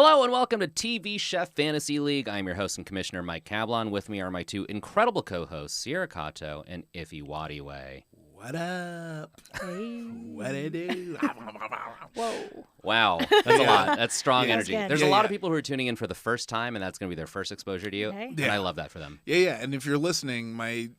Hello and welcome to TV Chef Fantasy League. I'm your host and commissioner, Mike Cablon. With me are my two incredible co-hosts, Sierra Kato and Iffy Wadiway. What up? Hey. What it do? Whoa. Wow, that's a lot. That's strong Yeah. energy. That's good. There's Yeah, a lot yeah. of people who are tuning in for the first time, and that's going to be their first exposure to you. Okay. And Yeah. I love that for them. Yeah. And if you're listening, my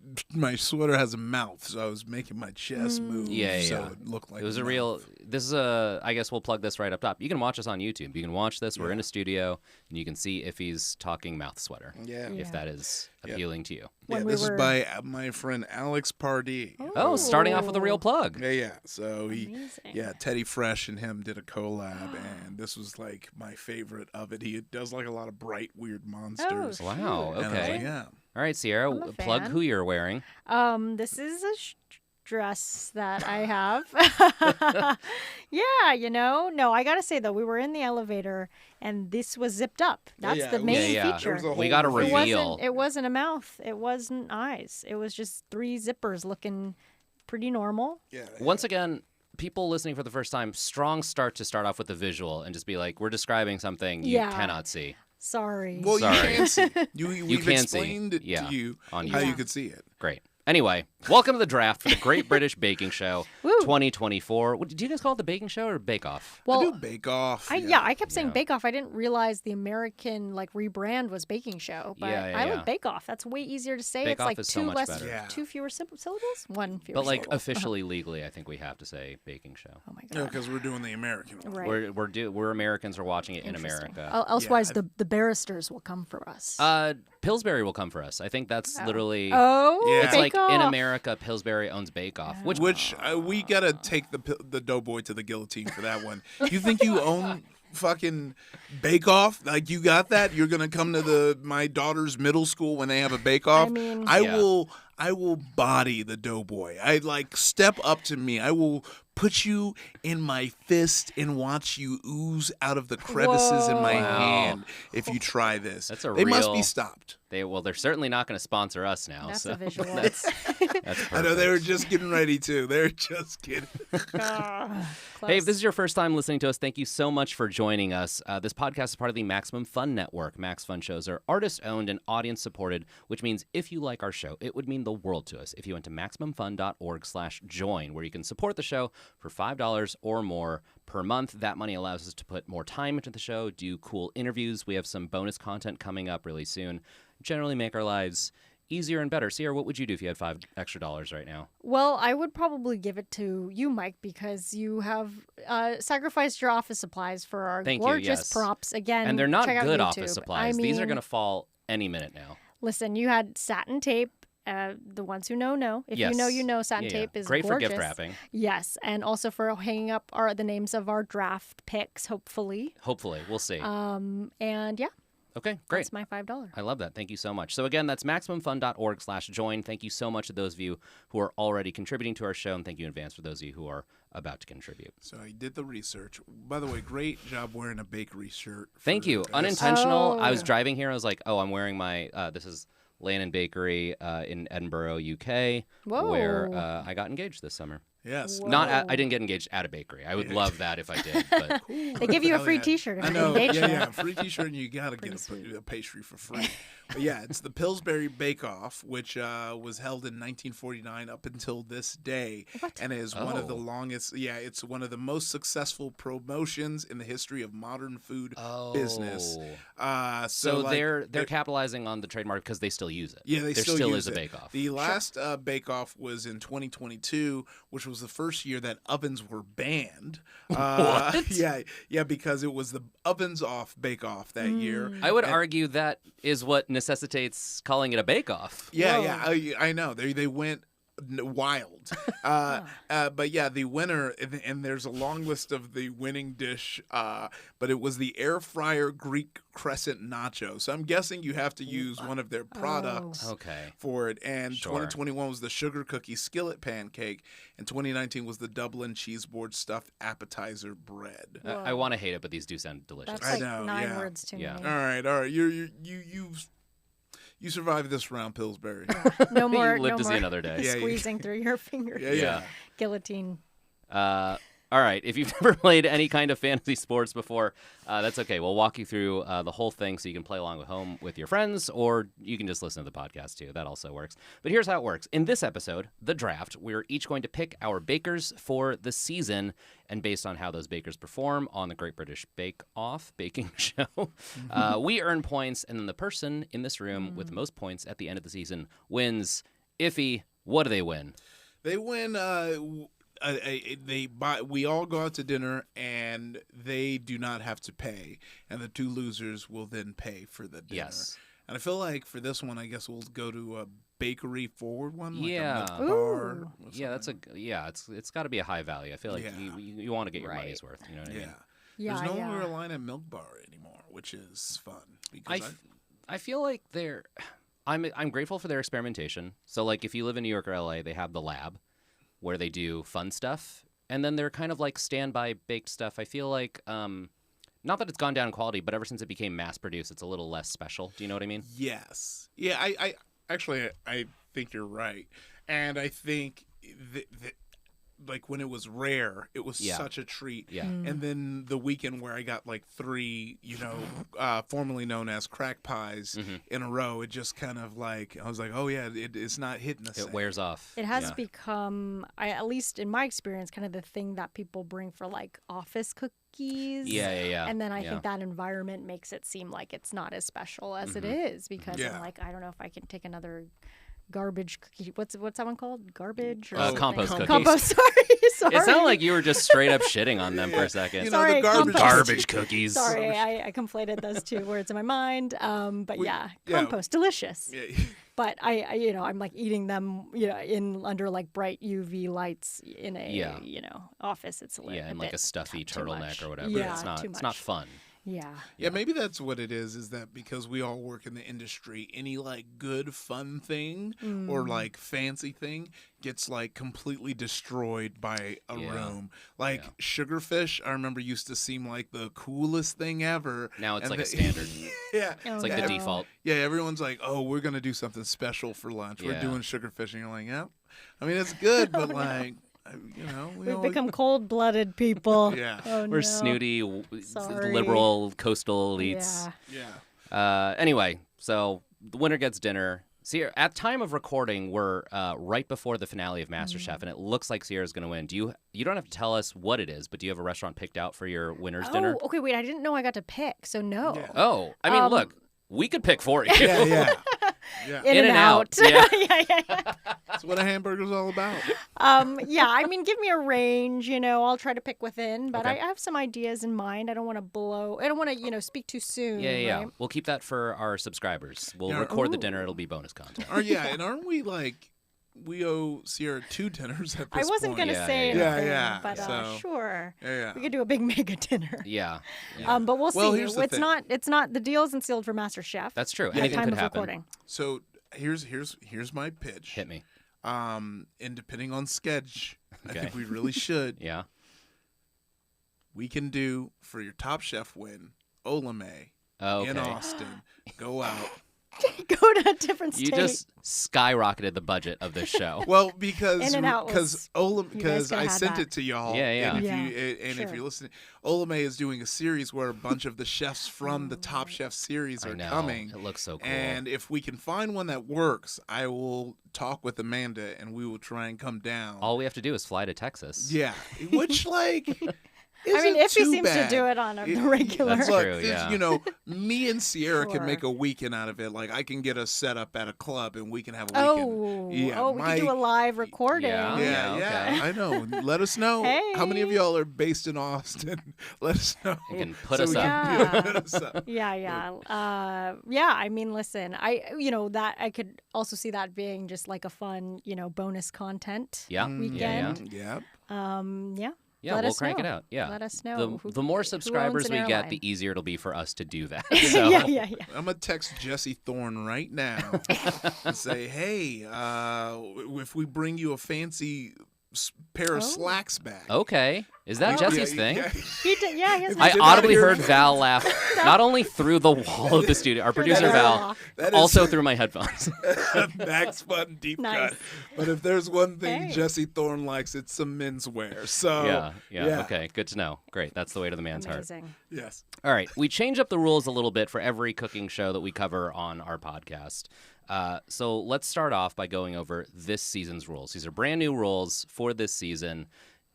sweater has a mouth, so I was making my chest move. Yeah, so yeah. it looked like It was a a mouth. real. This is a. I guess we'll plug this right up top. You can watch us on YouTube. You can watch this. We're Yeah. in a studio, and you can see Iffy's talking mouth sweater. Yeah. Yeah. If that is Yeah. appealing to you. When Yeah, we this is were- by my friend Alex Pardee. Oh, starting off with a real plug. Yeah. So Amazing. Teddy Fresh and him did a collab, and this was like my favorite of it. He does like a lot of bright, weird monsters. Oh, Wow. cute. And I was Okay. like, yeah. All right, Sierra. I'm a Plug fan. who you're wearing. This is a dress that I have. Yeah, No, I gotta say though, we were in the elevator and this was zipped up. That's Yeah, the it was- main Yeah, yeah. feature. There was a We got a whole It reveal. reveal. wasn't. It wasn't a mouth. It wasn't eyes. It was just three zippers looking pretty normal. Yeah. Once again, people listening for the first time, strong start to start off with the visual and just be like, we're describing something you Yeah. cannot see Sorry. Well, Sorry. you can see. We've can see. explained it Yeah. to you on how YouTube. you could see it. Great. Anyway, welcome to the draft for the Great British Baking Show Woo. 2024. Did you guys call it the Baking Show or Bake Off? I do Well, Bake Off. I kept saying Yeah. Bake Off. I didn't realize the American rebrand was Baking Show, but Yeah, I yeah. like Bake Off. That's way easier to say. Bake it's Off like is so two much less, better. Yeah. two fewer syllables, one fewer. But like syllable. officially, legally, I think we have to say Baking Show. Oh my No, god. because we're doing the American one. Right. We're Americans. We're watching it in Interesting. America. Elsewise, Yeah, the barristers will come for us. Pillsbury will come for us. I think that's literally. Oh, Yeah. It's Bake like in Off. America, Pillsbury owns Bake Off, which Which we gotta take the doughboy to the guillotine for that one. You think you own fucking Bake Off? Like you got that? You're gonna come to my daughter's middle school when they have a Bake Off? I mean- Yeah. I will body the doughboy. I like step up to me. I will put you in my fist and watch you ooze out of the crevices in my Whoa. Wow. hand if you try this. That's a they must real- be stopped. they're certainly not going to sponsor us now. That's so a visual. That's perfect. I know they were just getting ready to. They're just kidding. Hey, if this is your first time listening to us, thank you so much for joining us. This podcast is part of the Maximum Fun Network. Max Fun shows are artist-owned and audience-supported, which means if you like our show, it would mean the world to us if you went to MaximumFun.org/join, where you can support the show for $5 or more per month. That money allows us to put more time into the show, do cool interviews. We have some bonus content coming up really soon. Generally make our lives easier and better. Sierra, what would you do if you had $5 extra right now? Well, I would probably give it to you, Mike, because you have sacrificed your office supplies for our Thank you, gorgeous yes. props. Again, And they're not check out good YouTube. office supplies. I These are mean, going to fall any minute now. Listen, you had satin tape. The ones who know. If you know, Yes. you know. Satin Yeah, tape yeah. is great gorgeous. for gift wrapping. Yes, and also for hanging up the names of our draft picks, hopefully. Hopefully, we'll see. And yeah, Okay, great. that's my $5. I love that. Thank you so much. So again, that's MaximumFun.org/join. Thank you so much to those of you who are already contributing to our show, and thank you in advance for those of you who are about to contribute. So I did the research. By the way, great job wearing a bakery shirt. Thank for you. this. Unintentional. I was Oh. driving here. I was like, oh, I'm wearing my. This is Lannon Bakery in Edinburgh, UK, where Whoa. I got engaged this summer. Yes. Whoa. Not. I didn't get engaged at a bakery. I would love that if I did. But They give you a Hell free yeah. T-shirt if I you know. engage Yeah, them. yeah. Free T-shirt, and you gotta get a pastry for free. But yeah, it's the Pillsbury Bake Off, which was held in 1949 up until this day, What? and is one of the Oh. longest. Yeah, it's one of the most successful promotions in the history of modern food business. So like, they're capitalizing on the trademark because they still use it. Yeah, they there still is use a it. bake-off. The last Bake Off was in 2022, which was the first year that ovens were banned. What? Yeah, because it was the ovens off Bake Off that year. I would argue that is what necessitates calling it a bake-off. Yeah, I know. They went wild. But yeah, the winner, and there's a long list of the winning dish, but it was the air fryer Greek crescent nacho. So I'm guessing you have to use one of their products Okay. for it. And Sure. 2021 was the sugar cookie skillet pancake, and 2019 was the Dublin cheese board stuffed appetizer bread. I want to hate it, but these do sound delicious. That's I like know, 9 yeah. words to Yeah. me. All right, you survived this round, Pillsbury. No more. You live no to see more another day. Yeah, squeezing through your fingers. Yeah. Guillotine. All right. If you've never played any kind of fantasy sports before, that's okay. We'll walk you through the whole thing so you can play along at home with your friends, or you can just listen to the podcast too. That also works. But here's how it works. In this episode, The Draft, we're each going to pick our bakers for the season. And based on how those bakers perform on the Great British Bake Off baking show, we earn points. And then the person in this room with the most points at the end of the season wins. Iffy, what do they win? They win. We all go out to dinner, and they do not have to pay, and the two losers will then pay for the dinner. Yes. And I feel like for this one, I guess we'll go to a bakery forward one, like Yeah. a milk bar. Ooh. or Yeah, it's got to be a high value. I feel like Yeah. you want to get your Right. money's worth. You know what I something. mean? Yeah. Yeah, There's no yeah. longer a line at Milk Bar anymore, which is fun because I feel like I'm grateful for their experimentation. So like if you live in New York or LA, they have the lab where they do fun stuff, and then they're kind of like standby baked stuff. I feel like not that it's gone down in quality, but ever since it became mass produced, it's a little less special. Do you know what I mean? yes, yeah. I actually I think you're right, and I think like when it was rare, it was Yeah. such a treat. Yeah. And then the weekend where I got like 3, formerly known as crack pies in a row, it just kind of like, I was like, oh yeah, it's not hitting the It same. wears off. It has Yeah. become, at least in my experience, kind of the thing that people bring for like office cookies. Yeah. And then I Yeah. think that environment makes it seem like it's not as special as it is, because Yeah. I'm like, I don't know if I can take another garbage cookie. What's that one called? Garbage or Compost something? cookies. Compost. Sorry. It sounded like you were just straight up shitting on them for a second. You know, Sorry, the garbage, compost. Garbage cookies. Sorry, I conflated those two words in my mind. But yeah, compost, delicious. Yeah. But I'm like eating them, in under like bright UV lights in a, office. It's Yeah, and like a stuffy too turtleneck much. or whatever. Yeah, it's not too it's much. not fun. Yeah. Yeah, maybe that's what it is that because we all work in the industry, any like good fun thing or like fancy thing gets like completely destroyed by a Yeah. room. Like Sugarfish, I remember used to seem like the coolest thing ever. Now it's And like a the- standard. Yeah. It's like the no. default. Yeah, everyone's like, "Oh, we're gonna do something special for lunch. We're Yeah. doing sugarfish," and you're like, "Yeah." I mean, it's good, but like, we We've all- become cold-blooded people. Yeah. Oh, We're no. snooty, Sorry. liberal, coastal elites. Yeah. Yeah. Anyway, so the winner gets dinner. Sierra, at time of recording, we're right before the finale of MasterChef, and it looks like Sierra's going to win. You don't have to tell us what it is, but do you have a restaurant picked out for your winner's dinner? Oh, okay. Wait, I didn't know I got to pick, so no. Yeah. Oh, I mean, look, we could pick for you. Yeah, yeah. Yeah. In and out. Yeah. yeah. That's what a hamburger's all about. Yeah. I mean, give me a range. I'll try to pick within, but Okay. I have some ideas in mind. I don't want to blow. I don't want to, speak too soon. Yeah. Right? We'll keep that for our subscribers. We'll Yeah. record the Ooh. dinner. It'll be bonus content. And aren't we like, we owe Sierra 2 dinners at I this wasn't point? gonna Yeah, say yeah, anything, yeah. but So- sure. Yeah. We could do a big mega dinner. Yeah. But we'll Well, see. here's the It's thing. not. It's not. The deal isn't sealed for MasterChef. That's true. at the Anything time could of happen. recording. So here's my pitch. Hit me. And depending on sketch, I Okay. think we really should. Yeah. We can do for your Top Chef win, Olame Oh, in okay. Austin. Go out. Go to a different state. You just skyrocketed the budget of this show. Well, because In-N-Out because guys because could I have sent that. it to y'all. Yeah, yeah. And if Yeah, if sure. you're listening, Olame is doing a series where a bunch of the chefs from the Top Chef series I are know. coming. It looks so cool. And if we can find one that works, I will talk with Amanda and we will try and come down. All we have to do is fly to Texas. Yeah, which like. I mean, isn't Iffy too seems bad. to do it on a It- regular. That's Look, true, there's- yeah. me and Sierra Sure. can make a weekend out of it. Like I can get us set up at a club and we can have a weekend. Oh, Yeah, we could do a live recording. Yeah. Yeah, okay. I know. Let us know how many of Hey. y'all are based in Austin. Let us know. You can put So us we up. can- Yeah. put us up. Yeah. I mean, listen, that I could also see that being just like a fun, bonus content. Yeah. Weekend. Yeah. Yeah. Yeah, Let we'll us crank it know. out. Yeah. Let us know The more owns subscribers an we get, airline. the easier it'll be for us to do that. So, yeah. I'm gonna text Jesse Thorne right now and say, "Hey, if we bring you a fancy pair of slacks back. Okay. Is that Jesse's thing? He did, yeah, he has I did audibly not hear heard Val laugh, not only through the wall of the studio, our producer Val, That is also through my headphones. Max Fun deep Nice. cut. But if there's one thing Hey. Jesse Thorne likes, it's some menswear. So Yeah. Okay. Good to know. Great. That's the way to the man's heart. amazing. yes. All right. We change up the rules a little bit for every cooking show that we cover on our podcast. So let's start off by going over this season's rules. These are brand new rules for this season.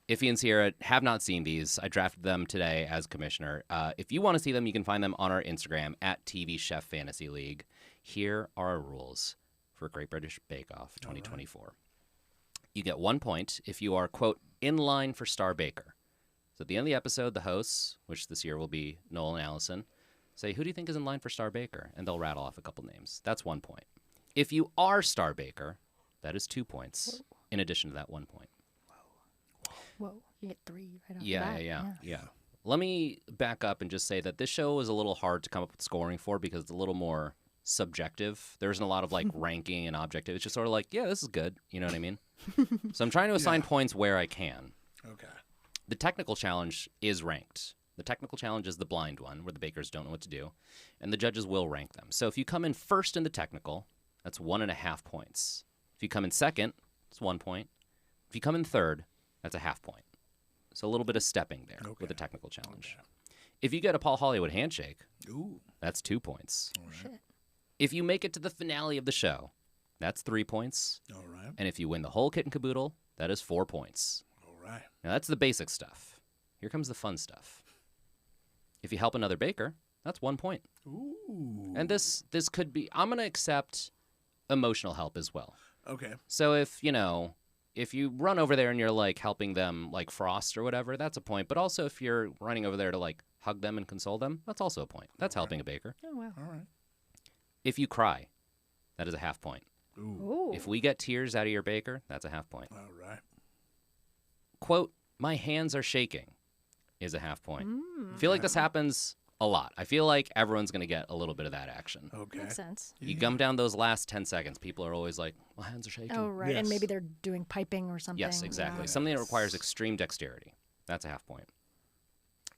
Iffy and Sierra have not seen these. I drafted them today as commissioner. If you want to see them, you can find them on our Instagram at TV Chef Fantasy League. Here are our rules for Great British Bake Off 2024. You get 1 point if you are, quote, in line for Star Baker. So at the end of the episode, the hosts, which this year will be Noel and Allison, say, who do you think is in line for Star Baker? And they'll rattle off a couple names. That's 1 point. If you are Star Baker, that is 2 points in addition to that 1 point. Whoa, you get 3 right off the Yeah, bat. yeah. Let me back up and just say that this show is a little hard to come up with scoring for because it's a little more subjective. There isn't a lot of like ranking and objective. It's just sort of like, yeah, this is good. You know what I mean? So I'm trying to assign points where I can. Okay. The technical challenge is ranked. The technical challenge is the blind one, where the bakers don't know what to do, and the judges will rank them. So if you come in first in the technical, that's 1.5 points. If you come in second, it's 1 point. If you come in third, that's a half point. So a little bit of stepping there with the technical challenge. If you get a Paul Hollywood handshake, that's 2 points. Shit. If you make it to the finale of the show, that's 3 points. All right. And if you win the whole kit and caboodle, that is 4 points. All right. Now that's the basic stuff. Here comes the fun stuff. If you help another baker, that's 1 point. Ooh. And this could be, I'm going to accept emotional help as well. Okay. So if you run over there and you're like helping them like frost or whatever, that's a point. But also if you're running over there to like hug them and console them, that's also a point. That's helping a baker. Oh, wow. All right. If you cry, that is a half point. Ooh. If we get tears out of your baker, that's a half point. All right. Quote, my hands are shaking is a half point. I feel like this happens a lot. I feel like everyone's going to get a little bit of that action. Okay. Makes sense. You come down those last 10 seconds, people are always like, my hands are shaking. Oh, right. And Yes. maybe they're doing piping or something. Yes, exactly. Yeah. Something that requires extreme dexterity. That's a half point.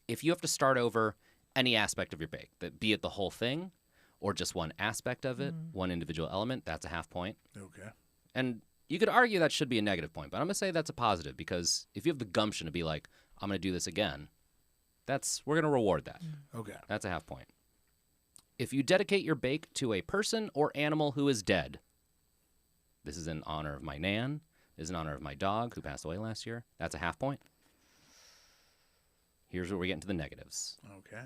If you have to start over any aspect of your bake, that be it the whole thing or just one aspect of it, one individual element, that's a half point. Okay. And you could argue that should be a negative point, but I'm going to say that's a positive because if you have the gumption to be like, I'm going to do this again, we're going to reward that. Okay. That's a half point. If you dedicate your bake to a person or animal who is dead, this is in honor of my Nan, this is in honor of my dog who passed away last year, that's a half point. Here's where we get into the negatives. Okay.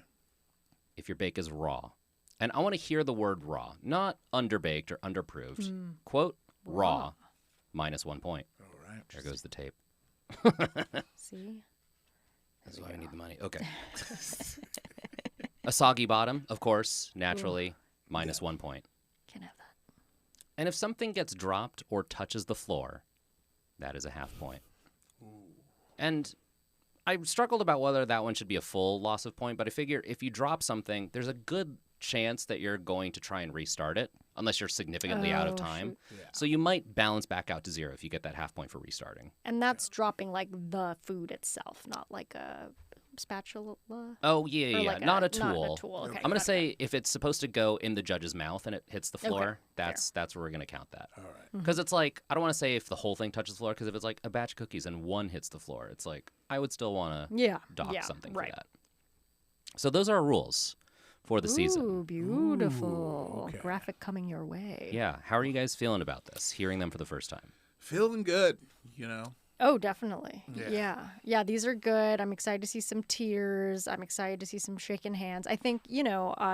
If your bake is raw, and I want to hear the word raw, not underbaked or underproved. Quote, raw, minus 1 point. All right. There goes the tape. See? That's why I need the money. Okay. A soggy bottom, of course, naturally, minus 1 point. Can't have that. And if something gets dropped or touches the floor, that is a half point. And I struggled about whether that one should be a full loss of point, but I figure if you drop something, there's a good chance that you're going to try and restart it, unless you're significantly out of Oh, time. shoot. Yeah. So you might balance back out to 0 if you get that half point for restarting. And that's dropping like the food itself, not like a spatula. Oh, yeah, Or yeah, like not a not tool. a tool. Okay, I'm going to got it. say if it's supposed to go in the judge's mouth and it hits the floor, fair. that's where we're going to count that. All right. Because it's like, I don't want to say if the whole thing touches the floor, because if it's like a batch of cookies and one hits the floor, it's like, I would still want to Yeah. dock yeah, something right. for that. So those are our rules for the season. Ooh, beautiful. okay. Graphic coming your way. Yeah. How are you guys feeling about this, hearing them for the first time? Feeling good, you know. Oh, definitely. Yeah. Yeah, these are good. I'm excited to see some tears. I'm excited to see some shaking hands. I think,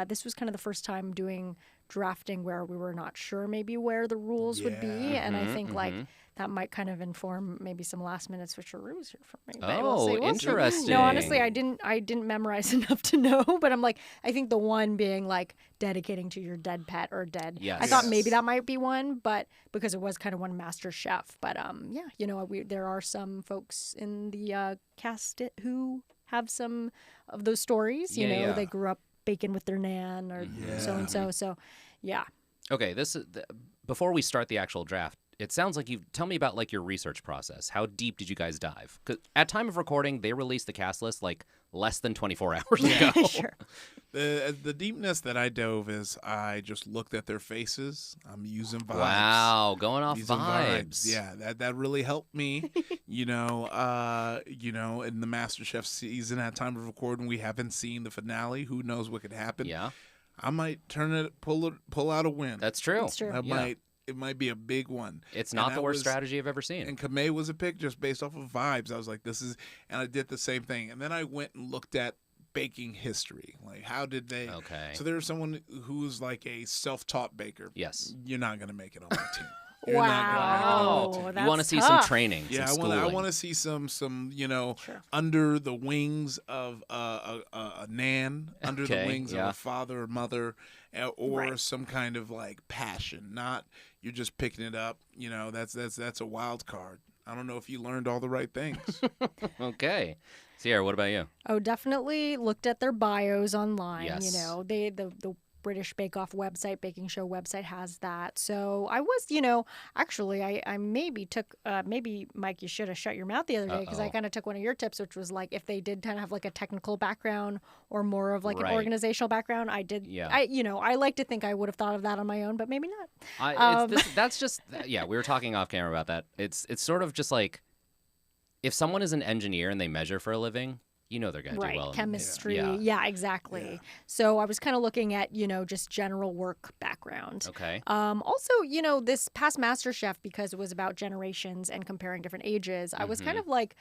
this was kind of the first time doing drafting where we were not sure maybe where the rules would be. Yeah. And I think like that might kind of inform maybe some last minute switcheroos here for me. But we'll Oh, see, we'll see. interesting. No, honestly, I didn't memorize enough to know, but I'm like, I think the one being like dedicating to your dead pet or dead. Yes. I thought Yes. maybe that might be one, but because it was kind of one master chef. But there are some folks in the cast who have some of those stories. You Yeah, know, yeah. they grew up baking with their nan or so and so. So, yeah. Okay, before we start the actual draft, it sounds like tell me about like your research process. How deep did you guys dive? 'Cause at time of recording, they released the cast list like less than 24 hours ago. Sure. The deepness that I dove is I just looked at their faces. I'm using vibes. Wow, going off Using vibes. Yeah, that really helped me. In the MasterChef season at time of recording, we haven't seen the finale. Who knows what could happen? Yeah, I might pull out a win. that's true. That's true. It might be a big one. It's And not that the worst was- strategy I've ever seen. And Kamei was a pick just based off of vibes. I was like, and I did the same thing. And then I went and looked at baking history. Like, how did they? Okay. So there's someone who's like a self-taught baker. Yes. You're not gonna make it on my team. You're not gonna make it on my Wow. team. You That's want to see tough. some training, Yeah, some I schooling. want to see some Sure. under the wings of a nan, under the Okay, wings yeah. of a father or mother, or Right. some kind of like passion. Not you're just picking it up. That's a wild card. I don't know if you learned all the right things. Okay. Sierra, what about you? Oh, definitely looked at their bios online. Yes. The British Bake Off website, baking show website has that. So I was, actually, I maybe took, maybe Mike, you should have shut your mouth the other day because I Uh-oh. kind of took one of your tips, which was like if they did kind of have like a technical background or more of like Right. an organizational background, I did. Yeah. I like to think I would have thought of that on my own, but maybe not. That's just yeah. We were talking off camera about that. It's sort of just like if someone is an engineer and they measure for a living, they're going to Right, do well. chemistry. Yeah. Yeah, exactly. Yeah. So I was kind of looking at, just general work background. Okay. Also, this past MasterChef, because it was about generations and comparing different ages, I was kind of like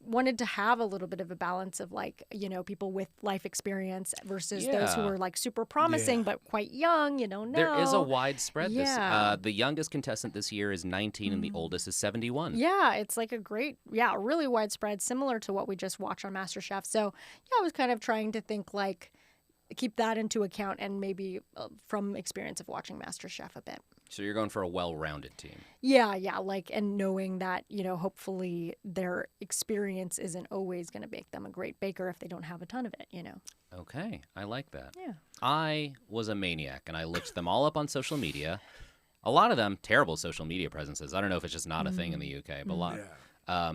wanted to have a little bit of a balance of like, people with life experience versus those who Yeah. were like super promising Yeah. but quite young, no. There is a wide spread. Yeah. The youngest contestant this year is 19 and the oldest is 71. Yeah, it's like a really widespread, similar to what we just watched on MasterChef. So, yeah, I was kind of trying to think like, keep that into account and maybe from experience of watching MasterChef a bit. So you're going for a well-rounded team. Yeah, and knowing that, hopefully their experience isn't always going to make them a great baker if they don't have a ton of it, Okay, I like that. Yeah. I was a maniac and I looked them all up on social media. A lot of them terrible social media presences. I don't know if it's just not a thing in the UK, but a lot. Yeah.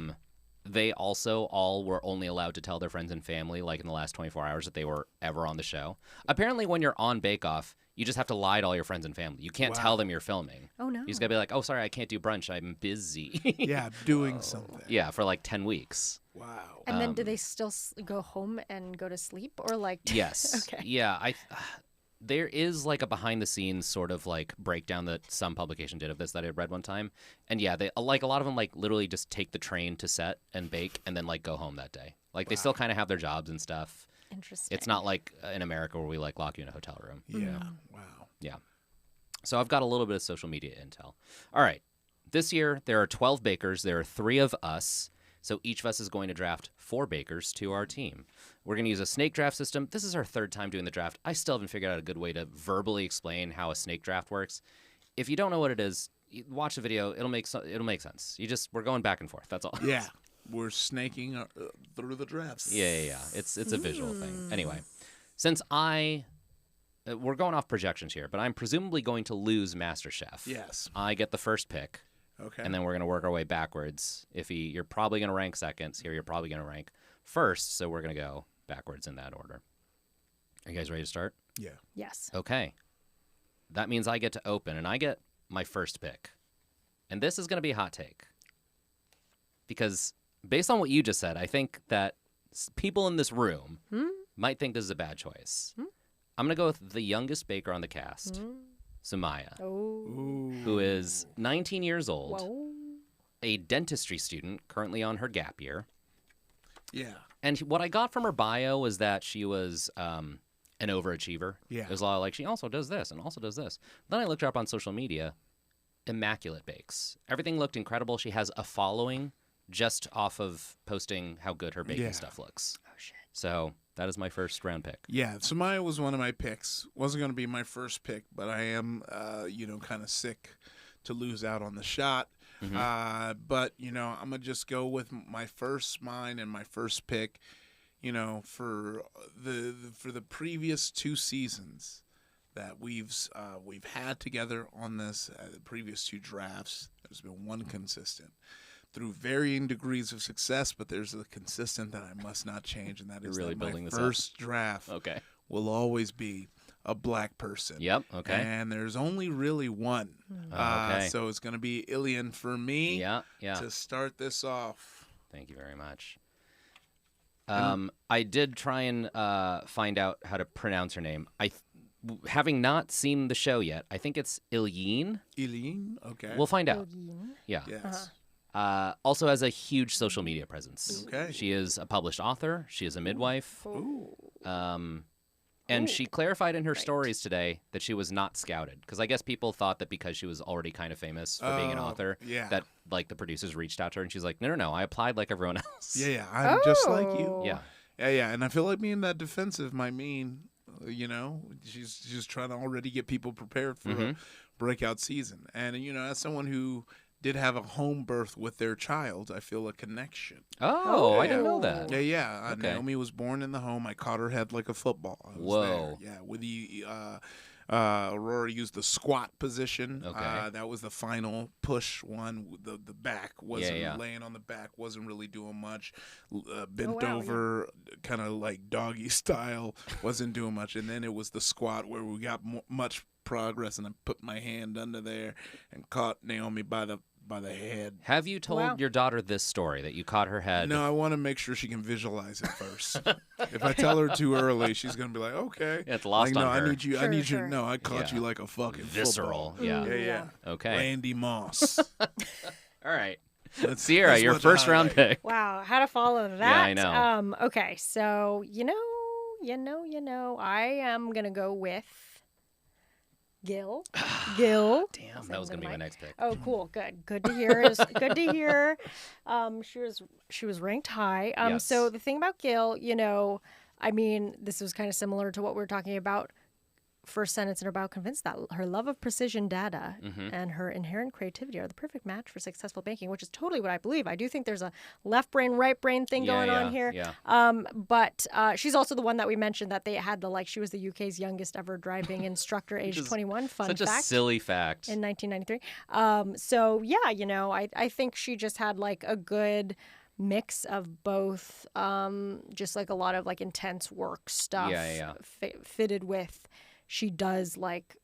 They also all were only allowed to tell their friends and family, like in the last 24 hours, that they were ever on the show. Apparently, when you're on Bake Off, you just have to lie to all your friends and family. You can't tell them you're filming. Oh, no. You just gotta be like, oh, sorry, I can't do brunch. I'm busy. Yeah, doing something. Yeah, for like 10 weeks. Wow. And then do they still go home and go to sleep or like? Yes. Okay. Yeah, there is like a behind the scenes sort of like breakdown that some publication did of this that I read one time. And yeah, they like a lot of them like literally just take the train to set and bake and then like go home that day. Like they still kind of have their jobs and stuff. Interesting. It's not like in America where we like lock you in a hotel room. Yeah. Wow. Yeah. So I've got a little bit of social media intel. All right. This year there are 12 bakers. There are 3 of us. So each of us is going to draft 4 bakers to our team. We're going to use a snake draft system. This is our 3rd time doing the draft. I still haven't figured out a good way to verbally explain how a snake draft works. If you don't know what it is, watch the video. It'll make sense. We're going back and forth. That's all. Yeah. We're snaking through the drafts. Yeah. It's a visual thing. Anyway, since we're going off projections here, but I'm presumably going to lose MasterChef. Yes. I get the first pick. Okay. And then we're going to work our way backwards. You're probably going to rank seconds. Here, you're probably going to rank first. So we're going to go backwards in that order. Are you guys ready to start? Yeah. Yes. Okay. That means I get to open, and I get my first pick. And this is going to be a hot take. Because based on what you just said, I think that people in this room might think this is a bad choice. I'm going to go with the youngest baker on the cast, Sumaya, Oh. who is 19 years old. Whoa. A dentistry student currently on her gap year. Yeah. And what I got from her bio was that she was an overachiever. Yeah. It was a lot of like, she also does this and also does this. Then I looked her up on social media. Immaculate bakes. Everything looked incredible. She has a following just off of posting how good her baking Yeah. stuff looks. Oh shit. So that is my first round pick. Yeah, Samaya was one of my picks. Wasn't going to be my first pick, but I am, kind of sick to lose out on the shot. But, I'm going to just go with my first pick, for the previous 2 seasons that we've had together on this, the previous 2 drafts. There's been one consistent through varying degrees of success, but there's a consistent that I must not change, and that is really that my building this up. first draft Okay. will always be a black person. Yep. Okay. And there's only really one. Okay. So it's going to be Ilian for me Yeah. Yeah. to start this off. Thank you very much. I did try and find out how to pronounce her name. Having not seen the show yet, I think it's Ilian. Ilian? Okay. We'll find out. Ilian. Yeah. Yes. Also has a huge social media presence. Okay. She is a published author. She is a midwife. Ooh. And she clarified in her stories today that she was not scouted, because I guess people thought that because she was already kind of famous for being an author, yeah. that like the producers reached out to her, and she's like, no, I applied like everyone else. Yeah, I'm just like you. Yeah. Yeah. And I feel like being that defensive might mean, she's trying to already get people prepared for a breakout season. And, as someone who did have a home birth with their child, I feel a connection. Oh, I didn't know that. Yeah. Okay. Naomi was born in the home. I caught her head like a football. I was Whoa. there. Yeah, with the Aurora used the squat position. Okay. That was the final push one. The back wasn't laying on the back, wasn't really doing much. Bent over, kind of like doggy style, wasn't doing much. And then it was the squat where we got much progress, and I put my hand under there and caught Naomi by the head. Have you told your daughter this story, that you caught her head? No, I want to make sure she can visualize it first. If I tell her too early, she's gonna be like, "Okay, It's lost like, no, on her. I need you. I Sure, need you. sure. No, I caught you like a fucking Visceral. football. Yeah. Yeah. Okay. Randy Moss. All right. That's- Sierra, that's your what the first round highlight. pick. Wow, how to follow that? Yeah, I know. Okay, so I am gonna go with Gil. Gil. Damn, that was gonna be my next pick. Oh, cool. Good to hear. It's good to hear. She was ranked high. Yes. So the thing about Gil, I mean, this was kind of similar to what we were talking about. First sentence in her bio, convinced that her love of precision data and her inherent creativity are the perfect match for successful banking, which is totally what I believe. I do think there's a left brain, right brain thing going on here. Yeah. But she's also the one that we mentioned that they had she was the UK's youngest ever driving instructor, age 21. Fun Such fact. a silly fact. In 1993. So yeah, I think she just had like a good mix of both, just like a lot of like intense work stuff. Yeah. Fitted with. She does like,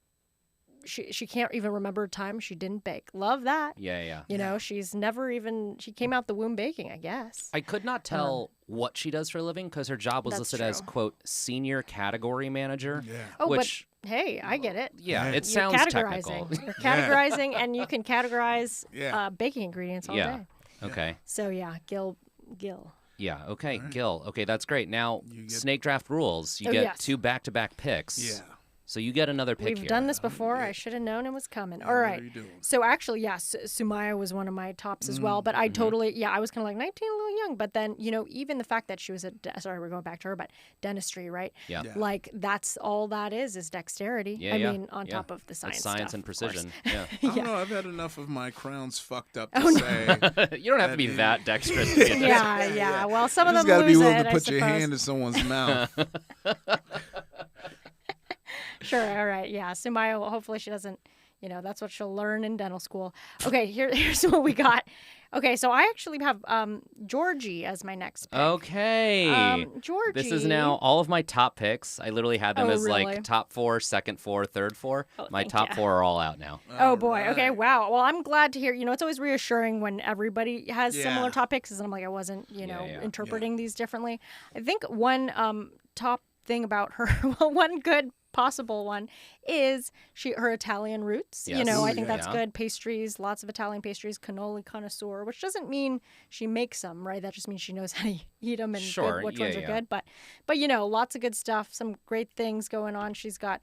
she can't even remember a time she didn't bake. Love that. Yeah. She's never even, she came out the womb baking, I guess. I could not tell what she does for a living, because her job was That's listed as, true. quote, senior category manager. Yeah. Oh, which, but hey, I get it. yeah, Hey. it You're sounds categorizing. technical. You're categorizing, and you can categorize Yeah. baking ingredients all Yeah. day. Okay. So yeah, Gil. Yeah. Okay. Gil. Okay, that's great. Now, You get- snake draft rules. You Oh, get yes. 2 back-to-back picks. Yeah. So you get another pick We've here. done this before. I should have known it was coming. All What right. are you doing? So actually, yes, Sumaya was one of my tops as well. But I totally, I was kind of like 19, a little young. But then, even the fact that she was sorry, we're going back to her, but dentistry, right? Yeah. Yeah. Like that's all that is dexterity. Yeah, I yeah, mean, on yeah. top of the science It's science stuff, and of course. precision. Yeah. I don't know. I've had enough of my crowns fucked up to Oh, no. say. You don't have to be that dexterous to be a Yeah. Well, some You of just them got to be lose willing it, to I put your suppose. hand in someone's mouth. Sure. All right. Yeah. Sumaya, well, hopefully she doesn't, that's what she'll learn in dental school. Okay. Here's what we got. Okay. So I actually have Georgie as my next pick. Okay. Georgie. This is now all of my top picks. I literally had them Oh, as really? like top 4, second 4, third 4. Oh, My thank top ya. 4 are all out now. Oh boy. All Okay. right. Wow. Well, I'm glad to hear. It's always reassuring when everybody has similar Yeah. top picks, and I'm like, I wasn't, Yeah. interpreting these differently. I think one top thing about her, well, one good possible one is her Italian roots. Yes. I Ooh, think yeah. that's good. Pastries, lots of Italian pastries, cannoli connoisseur, which doesn't mean she makes them, right? That just means she knows how to eat them and Sure, which yeah, ones are yeah. good. But lots of good stuff. Some great things going on. She's got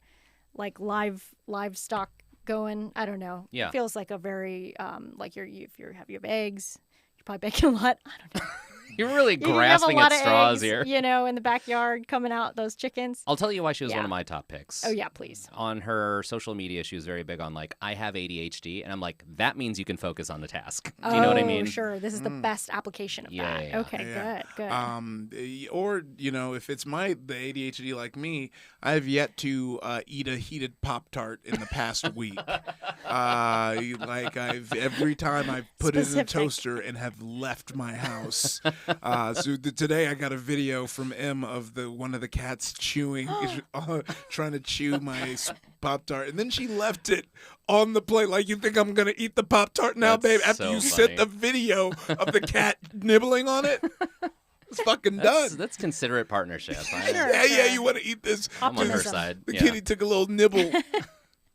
like livestock going. I don't know. Yeah. It feels like a very like you have eggs. probably bake a lot. I don't know. You're really You have a grasping lot at of straws eggs, here. you know, in the backyard coming out, those chickens. I'll tell you why she was Yeah. one of my top picks. Oh, yeah, please. On her social media, she was very big on like, I have ADHD, and I'm like, that means you can focus on the task. Do you know what I mean? Sure. This is the best application of Yeah, that. yeah. Okay, Yeah. good. Or if it's the ADHD like me, I have yet to eat a heated Pop-Tart in the past week. Every time I've put it in a Specific. toaster and have left my house. Today I got a video from M of one of the cats chewing, trying to chew my Pop-Tart, and then she left it on the plate. Like, you think I'm gonna eat the Pop-Tart now, That's babe? After so you funny. sent the video of the cat nibbling on it, it's fucking done. That's considerate partnership. Sure. Yeah, you want to eat this? I'm on her Optimism. side. The Yeah. kitty took a little nibble.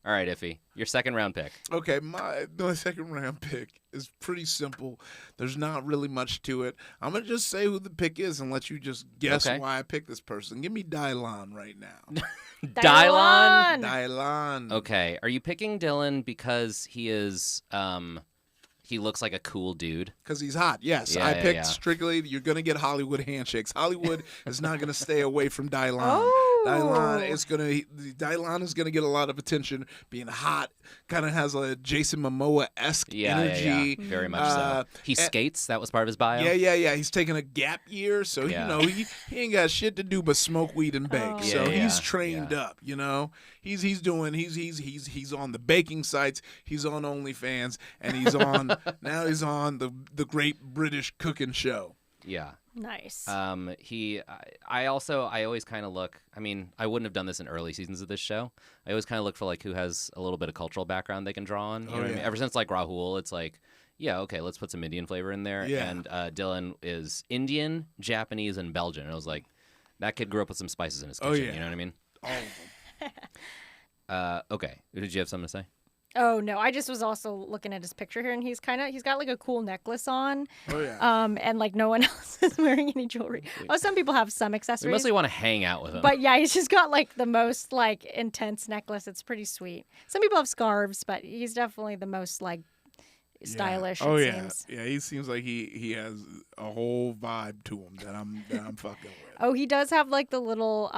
All right, Iffy, your second round pick. Okay, my second round pick is pretty simple. There's not really much to it. I'm gonna just say who the pick is and let you just guess Okay. why I picked this person. Give me Dylan right now. Dylan. Dylan. Okay, are you picking Dylan because he is he looks like a cool dude? Because he's hot. Yes, Yeah, I yeah, picked yeah. strictly. You're gonna get Hollywood handshakes. Hollywood is not gonna stay away from Dylan. Oh. Dylan is gonna get a lot of attention. Being hot, kind of has a Jason Momoa-esque energy. Yeah. Very much so. Uh, He skates. That was part of his bio. Yeah. He's taking a gap year, so Yeah. he ain't got shit to do but smoke weed and bake. Oh. So Yeah, he's yeah, trained yeah. up. He's on the baking sites. He's on OnlyFans, and he's on he's on the Great British Cooking Show. Yeah. Nice. I always kind of look. I mean, I wouldn't have done this in early seasons of this show. I always kind of look for like who has a little bit of cultural background they can draw on. You know what I mean? yeah. Ever since like Rahul, it's like, yeah, okay, let's put some Indian flavor in there. Yeah. And Dylan is Indian, Japanese, and Belgian. And I was like, that kid grew up with some spices in his kitchen. Oh, yeah. You know what I mean? All of them. Okay. Did you have something to say? Oh no, I just was also looking at his picture here, and he's got like a cool necklace on, Oh yeah. and like no one else is wearing any jewelry. Oh, some people have some We accessories, mostly want to hang out with him. but yeah, he's just got like the most like intense necklace. It's pretty sweet. Some people have scarves, but he's definitely the most like stylish. Oh it yeah. seems. Yeah. He seems like he has a whole vibe to him that I'm fucking with. Oh, he does have like the little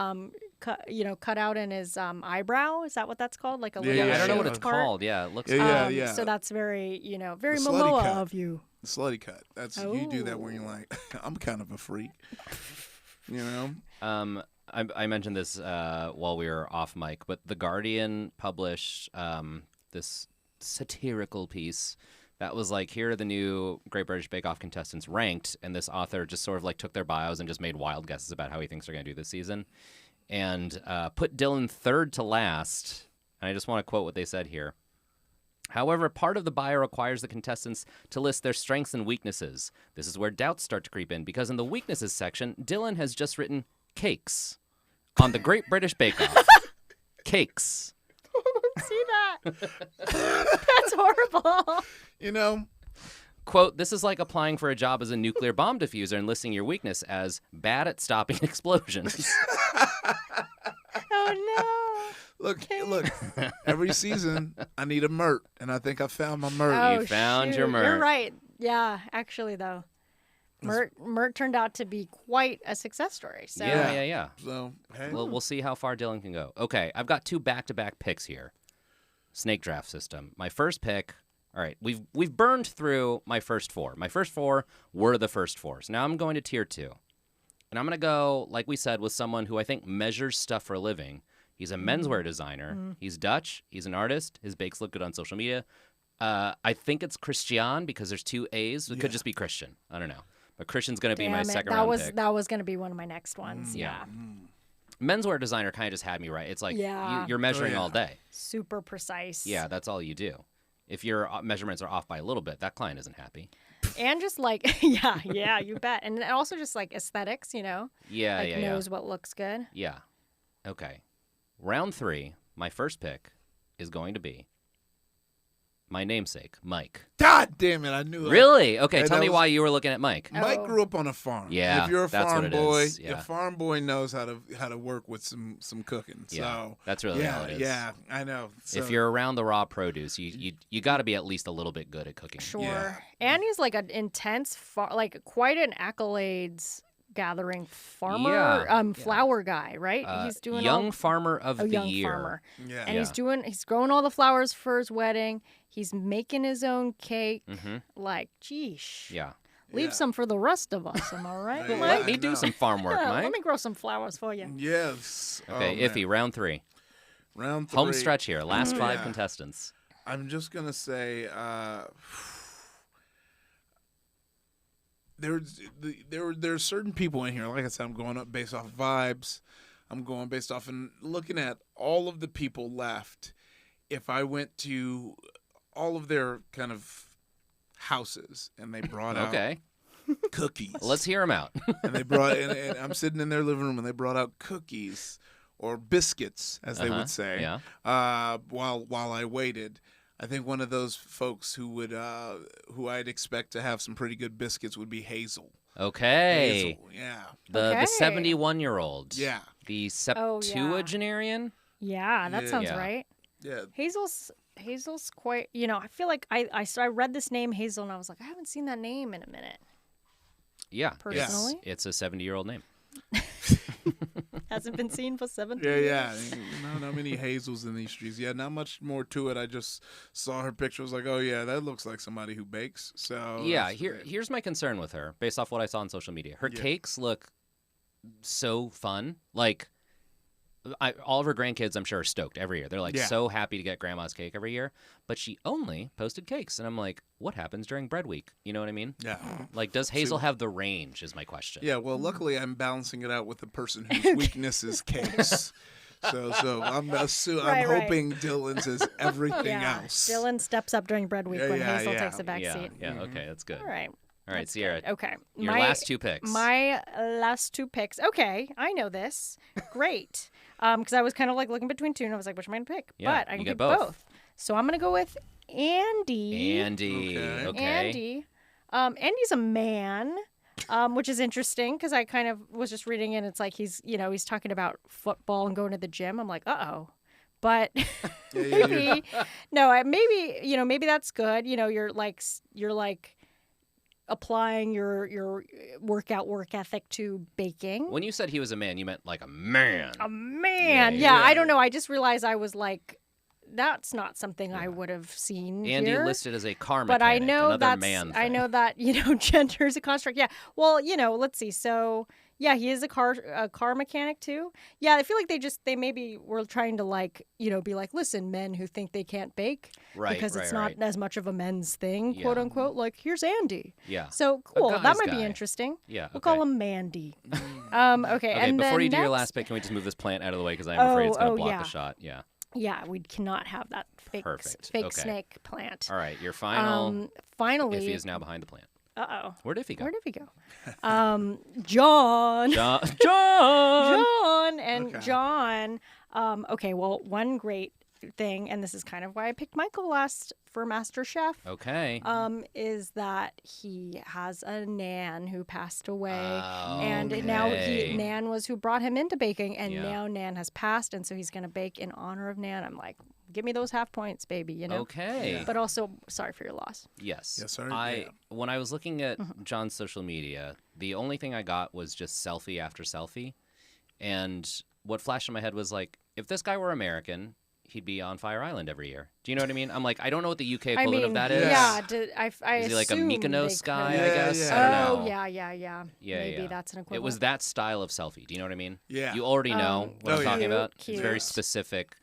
cut out in his eyebrow. Is that what that's called? Like a little yeah, I don't know what shaved it's part? called. Yeah, it looks. Yeah. So that's very very The slutty Momoa cut. of you. Slutty cut. That's you do that when you're like, I'm kind of a freak. You know. I mentioned this while we were off mic, but The Guardian published this satirical piece that was like, here are the new Great British Bake Off contestants ranked, and this author just sort of like took their bios and just made wild guesses about how he thinks they're going to do this season, and put Dylan third to last. And I just want to quote what they said here. However, part of the bio requires the contestants to list their strengths and weaknesses. This is where doubts start to creep in, because in the weaknesses section, Dylan has just written cakes on the Great British Bake Off. Cakes. See that? That's horrible. You know. Quote, this is like applying for a job as a nuclear bomb diffuser and listing your weakness as bad at stopping explosions. Oh Look. Every season, I need a Mert, and I think I found my Mert. no. You Oh, found your shoot. Mert. You're right. Yeah, actually though. Mert turned out to be quite a success story. So Yeah. So, hey. Well, we'll see how far Dylan can go. Okay, I've got 2 back-to-back picks here. Snake draft system. My first pick. All right, we've burned through my first 4. My first 4 were the first 4. So now I'm going to tier 2. And I'm going to go, like we said, with someone who I think measures stuff for a living. He's a menswear designer. He's Dutch. He's an artist. His bakes look good on social media. I think it's Christian because there's 2 A's. It could just be Christian. I don't know. But Christian's going to be my second round pick. That was going to be one of my next ones. Yeah. Menswear designer kind of just had me right. It's like Yeah. you're measuring Oh, yeah. all day. Super precise. Yeah, that's all you do. If your measurements are off by a little bit, that client isn't happy. And just like yeah, you bet. And also just like aesthetics, Yeah, like yeah. knows what looks good. Yeah. Okay. Round 3, my first pick is going to be My namesake, Mike. God damn it! I knew it. Really? Okay, Yeah, tell that me was- why you were looking at Mike. Mike Oh. grew up on a farm. Yeah, if you're a that's what farm it boy, is. Yeah. a farm boy knows how to work with some cooking. Yeah, So that's really yeah, all it is. yeah, I know. So, If you're around the raw produce, you got to be at least a little bit good at cooking. Sure. Yeah. And he's like an intense, like quite an accolades gathering farmer, Yeah. flower guy, right? He's doing young all, farmer of the young year. farmer. yeah, And he's growing all the flowers for his wedding. He's making his own cake. Mm-hmm. Like, geesh. Yeah. Leave Yeah. some for the rest of us, am I right, Yeah, Mike? Let I me do know. some farm work, Yeah, Mike. let me grow some flowers for you. yes. Okay, Oh, man. Iffy, round 3. Round 3. Home stretch here. Last 5 Yeah. contestants. I'm just gonna say there's certain people in here. Like I said, I'm going up based off vibes. I'm going based off and looking at all of the people left. If I went to all of their kind of houses and they brought out Okay. cookies, Let's hear them out. and they brought and I'm sitting in their living room and they brought out cookies or biscuits, as they Uh-huh, would say. yeah. While I waited, I think one of those folks who I'd expect to have some pretty good biscuits would be Hazel. Okay. Hazel, yeah, The Okay. 71-year-old. yeah, The Oh, yeah. septuagenarian. Yeah, that Yeah. sounds Yeah. right. yeah. Hazel's quite, I feel like I read this name Hazel and I was like, I haven't seen that name in a minute. Yeah. Personally? It's a 70-year-old name. Hasn't been seen for 17 Yeah, years. yeah. Not many Hazels in these streets. Yeah, not much more to it. I just saw her picture. I was like, oh yeah, that looks like somebody who bakes. So Yeah, that's- here's my concern with her, based off what I saw on social media. Her Yeah. cakes look so fun. Like, all of her grandkids, I'm sure, are stoked every year. They're like Yeah. so happy to get grandma's cake every year. But she only posted cakes, and I'm like, what happens during bread week? You know what I mean? Yeah. Like, does Hazel have the range? Is my question. Yeah, well, luckily I'm balancing it out with the person whose weakness is cakes. So I'm Right, hoping Dylan's is everything Yeah. else. Dylan steps up during bread week Yeah, when yeah, Hazel yeah. takes a back yeah, seat. yeah. Okay, that's good. All right. All right, That's Sierra. good. Okay. Your last 2 picks. My last 2 picks. Okay, I know this. Great. Because I was kind of like looking between 2, and I was like, which am I gonna pick? Yeah, But I you can get pick both. So I'm gonna go with Andy. Andy. Okay. Okay. Andy. Andy's a man. Which is interesting because I kind of was just reading it. It's like he's talking about football and going to the gym. I'm like, but Yeah, maybe maybe that's good. You're like applying your work ethic to baking. When you said he was a man, you meant like a man. A man, Yeah. I don't know. I just realized I was like, that's not something I would have seen Andy here. listed as a car But mechanic. I know another that's man I thing. know that gender is a construct. Yeah. Well, let's see. So yeah, he is a car mechanic too. Yeah, I feel like they maybe were trying to be like, listen, men who think they can't bake Right, because it's right. not as much of a men's thing, Yeah. quote unquote. Like here's Andy. Yeah. So cool. guy's That might be guy. interesting. Yeah. We'll okay. call him Mandy. Okay. Okay, and before then you do your next- last pick, can we just move this plant out of the way because I'm afraid it's going to block yeah. the shot. Yeah. Yeah, we cannot have that fake Perfect. fake Okay. snake plant. All right. Your final. Finally, Iffy is now behind the plant. uh-oh. Where'd Iffy go? Where did we go? John. John. John and Okay. John. Okay, well, one great thing, and this is kind of why I picked Michael last for Master Chef. Okay. Is that he has a Nan who passed away, Oh, and now okay. Nan was who brought him into baking, and Yeah. now Nan has passed, and so he's going to bake in honor of Nan. I'm like, give me those half points, baby, Okay. But also, sorry for your loss. Yes. Yes, sir. When I was looking at Mm-hmm. John's social media, the only thing I got was just selfie after selfie. And what flashed in my head was like, if this guy were American, he'd be on Fire Island every year. Do you know what I mean? I'm like, I don't know what the UK equivalent of that is. yeah. I Is he like a assume Mykonos they guy, could- I Yeah, guess? yeah. I don't Oh know. yeah. Yeah, Maybe yeah. that's an It equivalent. was that style of selfie. Do you know what I mean? Yeah. You already know what oh, I'm yeah. talking about. Cute, It's a very cute. specific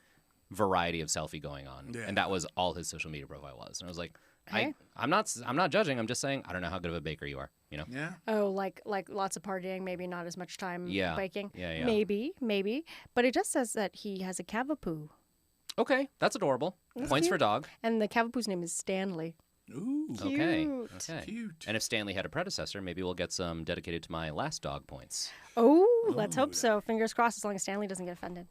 variety of selfie going on. Yeah. And that was all his social media profile was. And I was like, Hey. I'm not judging. I'm just saying I don't know how good of a baker you are, you know? Yeah. Oh, like lots of partying, maybe not as much time Yeah. baking. Yeah. Maybe. But it just says that he has a Cavapoo. Okay, that's adorable. That's Points cute. for dog. And the Cavapoo's name is Stanley. Ooh, Okay. Cute. Okay. cute. And if Stanley had a predecessor, maybe we'll get some dedicated to my last dog points. Oh, let's hope so. Fingers crossed as long as Stanley doesn't get offended.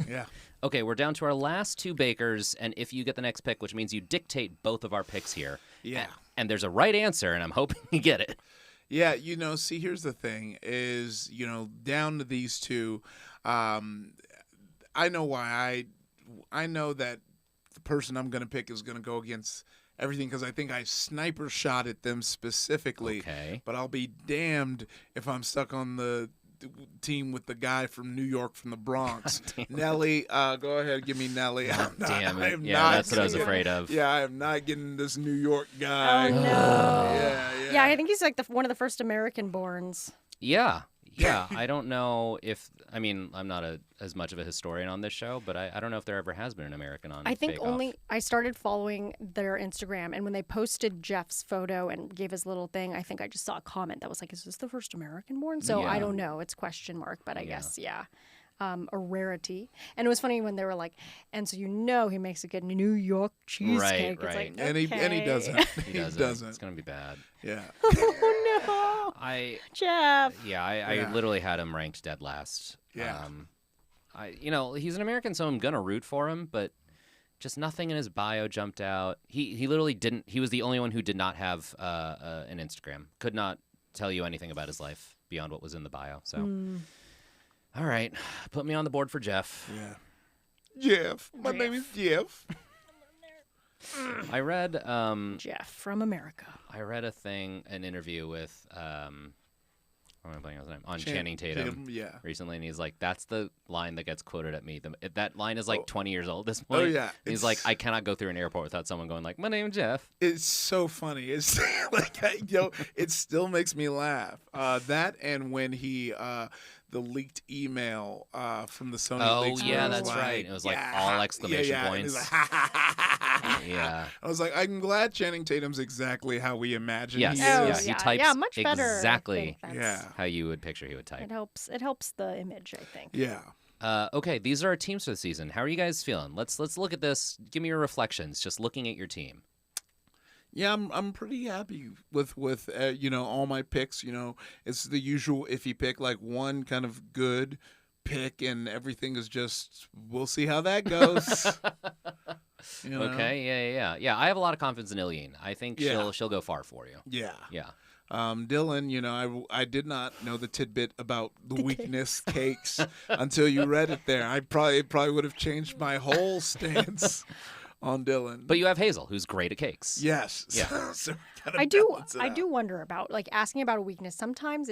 Yeah. Okay, we're down to our last two bakers, and if you get the next pick, which means you dictate both of our picks here. Yeah. And there's a right answer, and I'm hoping you get it. Yeah, see, here's the thing is, down to these two, I know why I know that the person I'm going to pick is going to go against everything because I think I sniper shot at them specifically. Okay. But I'll be damned if I'm stuck on the team with the guy from New York from the Bronx. Nelly, go ahead, give me Nelly. Damn it. Yeah, that's what I was afraid of. Yeah, I am not getting this New York guy. Oh, no. Yeah. Yeah, I think he's like one of the first American borns. Yeah. Yeah, I don't know if I'm not as much of a historian on this show, but I don't know if there ever has been an American on. I think Bake Off. only I started following their Instagram, and when they posted Jeff's photo and gave his little thing, I think I just saw a comment that was like, "Is this the first American born?" So Yeah. I don't know. It's question mark, but I guess a rarity. And it was funny when they were like, "And so he makes a good New York cheesecake." It's right. like, And he okay. doesn't. He doesn't. doesn't. It's gonna be bad. Yeah. Oh no, Jeff. I literally had him ranked dead last. Yeah. He's an American, so I'm gonna root for him, but just nothing in his bio jumped out. He literally didn't. He was the only one who did not have an Instagram. Could not tell you anything about his life beyond what was in the bio. So, all right, put me on the board for Jeff. Yeah. Jeff. My name is Jeff. I read Jeff from America. I read an interview with what am I playing his name on Channing Tatum Yeah. recently, and he's like, "That's the line that gets quoted at me. That line is like 20 years old at this Oh, point." yeah. He's like, "I cannot go through an airport without someone going like, my name's Jeff." It's so funny. It's like, it still makes me laugh. That and when he, the leaked email from the Sony Oh leaks. yeah, where that's like, right. It was like all exclamation and points. he's like, Yeah. I was like, I'm glad Channing Tatum's exactly how we imagine Yes. he Oh, is. He yeah. types Yeah, much better. I exactly think Yeah. how you would picture he would type. It helps the image, I think. Yeah. Okay, these are our teams for the season. How are you guys feeling? Let's look at this. Give me your reflections. Just looking at your team. Yeah, I'm pretty happy with all my picks. It's the usual iffy pick, like one kind of good pick, and everything is just we'll see how that goes. Okay, yeah. I have a lot of confidence in Ilene. I think she'll go far for you. Yeah. Yeah. Dylan, I did not know the tidbit about the weakness cakes until you read it there. It probably would have changed my whole stance on Dylan. But you have Hazel, who's great at cakes. Yes. Yeah. So we gotta I do balance it I out. do wonder about like asking about a weakness. Sometimes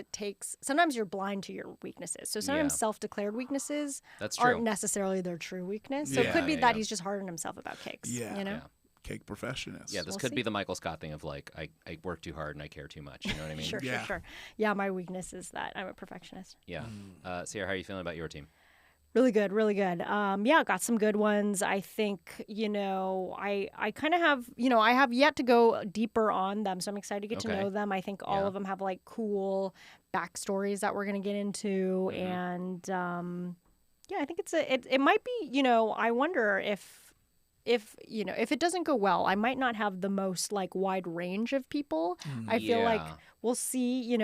you're blind to your weaknesses. So sometimes Yeah. self-declared weaknesses That's aren't true. necessarily their true weakness. So it Yeah, could be yeah. that he's just hard on himself about cakes. Yeah. You know? Yeah. Cake perfectionist. Yeah, this We'll could be see. the Michael Scott thing of like, I work too hard and I care too much. You know what I mean? Sure. Yeah. Yeah, my weakness is that I'm a perfectionist. Yeah. Sierra, how are you feeling about your team? Really good, really good. Yeah, got some good ones. I think, I kind of have, I have yet to go deeper on them. So I'm excited to get to Okay. know them. I think all Yeah. of them have like cool backstories that we're going to get into. Mhm. And yeah, I think it might be, I wonder if it doesn't go well, I might not have the most like wide range of people. I feel like Yeah. we'll see,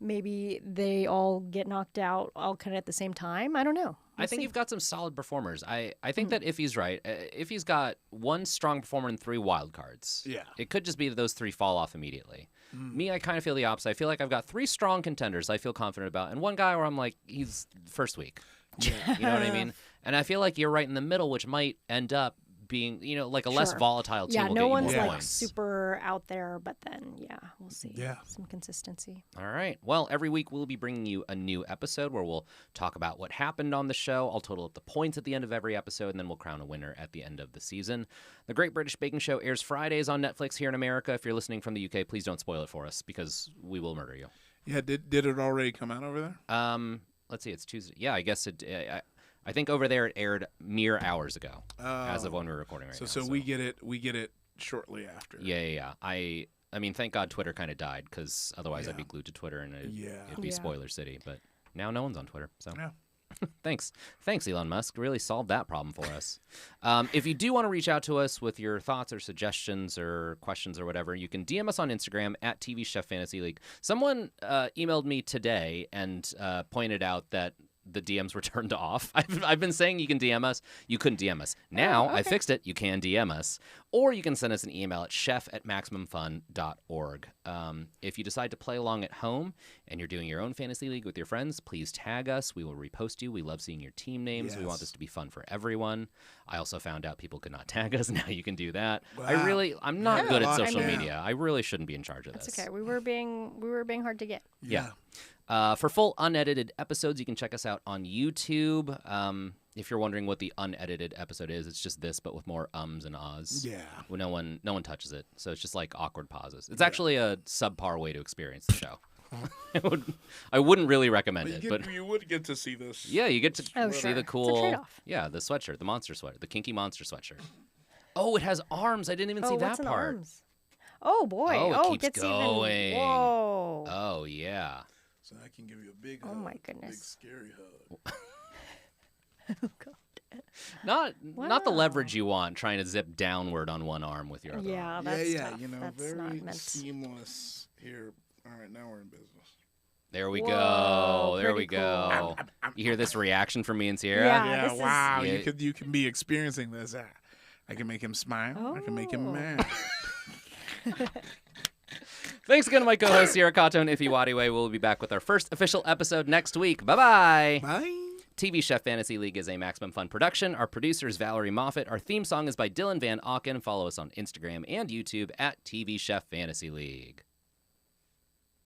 maybe they all get knocked out all kind of at the same time. I don't know. I think you've got some solid performers. I think that Iffy's right. Iffy's got one strong performer and 3 wild cards. Yeah. It could just be that those 3 fall off immediately. Me, I kind of feel the opposite. I feel like I've got 3 strong contenders I feel confident about, and one guy where I'm like, he's first week. You know what I mean? And I feel like you're right in the middle, which might end up being, like a less Sure. volatile team. Yeah, will no get you one's more like points. super out there, but then we'll see. Yeah. Some consistency. All right. Well, every week we'll be bringing you a new episode where we'll talk about what happened on the show. I'll total up the points at the end of every episode, and then we'll crown a winner at the end of the season. The Great British Baking Show airs Fridays on Netflix here in America. If you're listening from the UK, please don't spoil it for us because we will murder you. Yeah. Did it already come out over there? Let's see. It's Tuesday. Yeah, I guess it. I think over there it aired mere hours ago, as of when we're recording right now. So we get it shortly after. Yeah. I mean, thank God Twitter kind of died because otherwise I'd be glued to Twitter and it'd be Yeah. spoiler city. But now no one's on Twitter, so Yeah. Thanks, Elon Musk. Really solved that problem for us. If you do want to reach out to us with your thoughts or suggestions or questions or whatever, you can DM us on Instagram at TV Chef Fantasy League. Someone emailed me today and pointed out that the DMs were turned off. I've been saying you can DM us. You couldn't DM us. Now I fixed it. You can DM us. Or you can send us an email at chef@maximumfun.org. If you decide to play along at home and you're doing your own fantasy league with your friends, please tag us. We will repost you. We love seeing your team names. We want this to be fun for everyone. I also found out people could not tag us. Now you can do that. Wow. I'm not good at social I know. media. I really shouldn't be in charge of this. It's okay. We were being hard to get. Yeah. For full unedited episodes, you can check us out on YouTube. If you're wondering what the unedited episode is, it's just this, but with more ums and ahs. Yeah. Well, no one touches it, so it's just like awkward pauses. It's actually a subpar way to experience the show. I wouldn't really recommend it, but you would get to see this. yeah, you get to see sure. the It's a cool, trade-off. the sweatshirt, the monster sweater, the kinky monster sweatshirt. Oh, it has arms. I didn't even see what's that in the part. arms? Oh boy! Oh, it keeps gets going. Even... Whoa! Oh yeah. So I can give you a big Oh hug, my a big goodness. scary hug. Oh god! Not the Wow. leverage you want trying to zip downward on one arm with your other arm. Yeah, that's tough. You know, that's very not meant. seamless here. All right, now we're in business. There we Whoa, go. There we pretty go. You hear this reaction from me and Sierra? Yeah. this is- wow. Yeah. You can be experiencing this. I can make him smile. I can make him Oh. mad. Thanks again to my co-host Sierra Kato and Ife Wadiwe. We'll be back with our first official episode next week. Bye-bye. Bye. TV Chef Fantasy League is a Maximum Fun production. Our producer is Valerie Moffat. Our theme song is by Dylan Van Auken. Follow us on Instagram and YouTube at TV Chef Fantasy League.